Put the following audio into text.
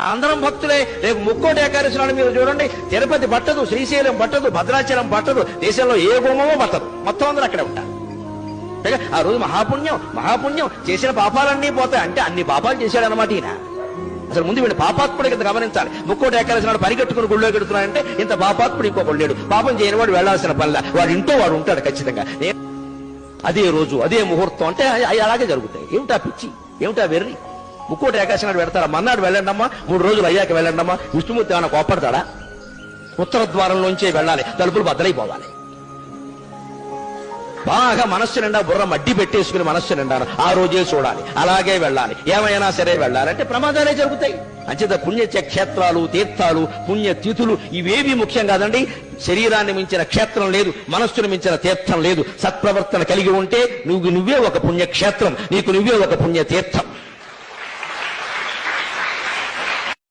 అందరం భక్తులే. రేపు ముక్కోటి ఏకాదశి నాడు మీరు చూడండి, తిరుపతి పట్టదు, శ్రీశైలం పట్టదు, భద్రాచలం పట్టదు, దేశంలో ఏ గుమ్మమో పట్టదు, మొత్తం అందరూ అక్కడే ఉంటారు. ఆ రోజు మహాపుణ్యం చేసిన పాపాలన్నీ పోతాయి. అంటే అన్ని పాపాలు చేశాడు అనమాట ఈయన. అసలు ముందు వీళ్ళు పాపాత్ముడి కింద గమనించాలి. ముక్కోటి ఏకాదశి నాడు పరిగెట్టుకుని గుళ్ళో పెడుతున్నాడంటే ఇంత పాపాత్ముడు ఇంకొకడు లేడు. పాపం చేయని వాడు వెళ్లాల్సిన పనిలా వాడు ఇంటో వాడు ఉంటాడు ఖచ్చితంగా. అదే రోజు అదే ముహూర్తం అంటే అలాగే జరుగుతాయి. ఏమిటా పిచ్చి, ఏమిటా వెర్రి? ముక్కోటి ఏకాదశి నాడు పెడతారా? మన్నాడు వెళ్ళండమ్మా, 3 రోజులు అయ్యాక వెళ్ళండమ్మా. విష్ణుమూర్తి ఏమైనా కోపడతాడా? ఉత్తర ద్వారంలోంచే వెళ్ళాలి, తలుపులు బద్దలైపోవాలి. బాగా మనస్సు నిండా బుర్ర మడ్డి పెట్టేసుకుని మనస్సు నిండా ఆ రోజే చూడాలి, అలాగే వెళ్ళాలి, ఏమైనా సరే వెళ్ళాలంటే ప్రమాదాలే జరుగుతాయి. అంచేత పుణ్య క్షేత్రాలు, తీర్థాలు, పుణ్య తిథులు ఇవేవి ముఖ్యం కాదండి. శరీరాన్ని మించిన క్షేత్రం లేదు, మనస్సును మించిన తీర్థం లేదు. సత్ప్రవర్తన కలిగి ఉంటే నువ్వే ఒక పుణ్యక్షేత్రం, నీకు నువ్వే ఒక పుణ్య తీర్థం.